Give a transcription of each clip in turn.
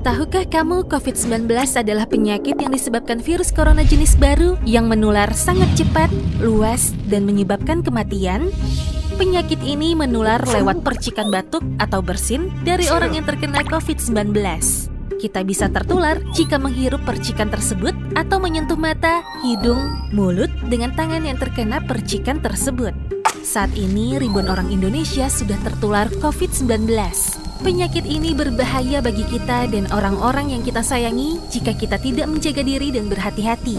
Tahukah kamu COVID-19 adalah penyakit yang disebabkan virus corona jenis baru yang menular sangat cepat, luas, dan menyebabkan kematian? Penyakit ini menular lewat percikan batuk atau bersin dari orang yang terkena COVID-19. Kita bisa tertular jika menghirup percikan tersebut atau menyentuh mata, hidung, mulut dengan tangan yang terkena percikan tersebut. Saat ini, ribuan orang Indonesia sudah tertular COVID-19. Penyakit ini berbahaya bagi kita dan orang-orang yang kita sayangi jika kita tidak menjaga diri dan berhati-hati.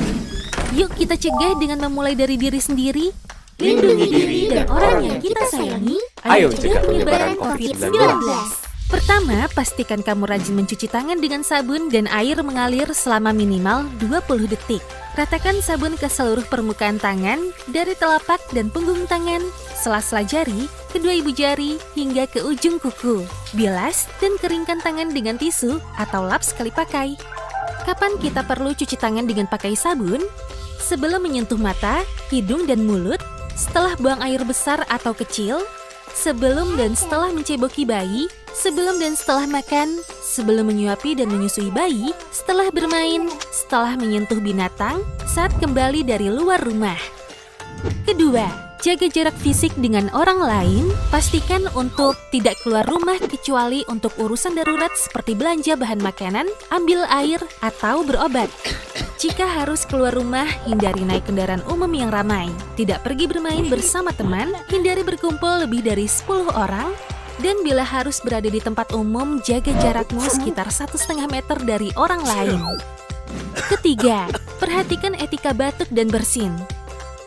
Yuk kita cegah dengan memulai dari diri sendiri. Lindungi diri dan orang yang kita sayangi. Ayo cegah penyebaran COVID-19. Pertama, pastikan kamu rajin mencuci tangan dengan sabun dan air mengalir selama minimal 20 detik. Ratakan sabun ke seluruh permukaan tangan, dari telapak dan punggung tangan, sela-sela jari, kedua ibu jari, hingga ke ujung kuku. Bilas dan keringkan tangan dengan tisu atau lap sekali pakai. Kapan kita perlu cuci tangan dengan pakai sabun? Sebelum menyentuh mata, hidung, dan mulut, setelah buang air besar atau kecil, sebelum dan setelah menceboki bayi, sebelum dan setelah makan, sebelum menyuapi dan menyusui bayi, setelah bermain, setelah menyentuh binatang, saat kembali dari luar rumah. Kedua, jaga jarak fisik dengan orang lain. Pastikan untuk tidak keluar rumah kecuali untuk urusan darurat seperti belanja bahan makanan, ambil air, atau berobat. Jika harus keluar rumah, hindari naik kendaraan umum yang ramai. Tidak pergi bermain bersama teman, hindari berkumpul lebih dari 10 orang. Dan bila harus berada di tempat umum, jaga jarakmu sekitar 1,5 meter dari orang lain. Ketiga, perhatikan etika batuk dan bersin.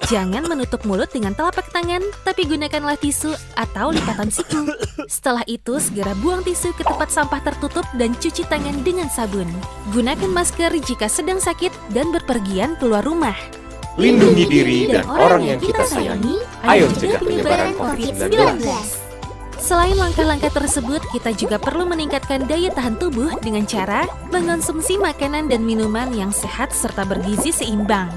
Jangan menutup mulut dengan telapak tangan, tapi gunakanlah tisu atau lipatan siku. Setelah itu, segera buang tisu ke tempat sampah tertutup dan cuci tangan dengan sabun. Gunakan masker jika sedang sakit dan berpergian keluar rumah. Lindungi diri dan orang yang kita sayangi. Ayo cegah penyebaran COVID-19. Selain langkah-langkah tersebut, kita juga perlu meningkatkan daya tahan tubuh dengan cara mengonsumsi makanan dan minuman yang sehat serta bergizi seimbang.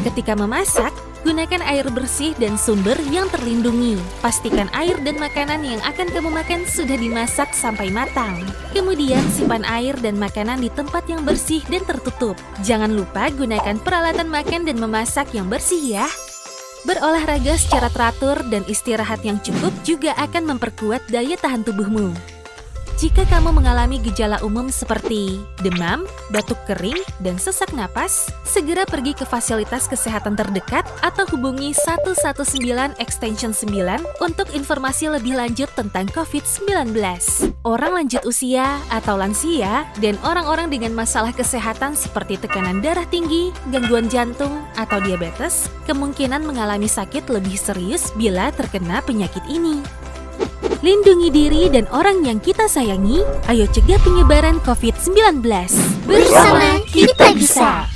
Ketika memasak, gunakan air bersih dan sumber yang terlindungi. Pastikan air dan makanan yang akan kamu makan sudah dimasak sampai matang. Kemudian simpan air dan makanan di tempat yang bersih dan tertutup. Jangan lupa gunakan peralatan makan dan memasak yang bersih ya. Berolahraga secara teratur dan istirahat yang cukup juga akan memperkuat daya tahan tubuhmu. Jika kamu mengalami gejala umum seperti demam, batuk kering, dan sesak napas, segera pergi ke fasilitas kesehatan terdekat atau hubungi 119 extension 9 untuk informasi lebih lanjut tentang COVID-19. Orang lanjut usia atau lansia dan orang-orang dengan masalah kesehatan seperti tekanan darah tinggi, gangguan jantung, atau diabetes kemungkinan mengalami sakit lebih serius bila terkena penyakit ini. Lindungi diri dan orang yang kita sayangi. Ayo cegah penyebaran COVID-19. Bersama kita bisa.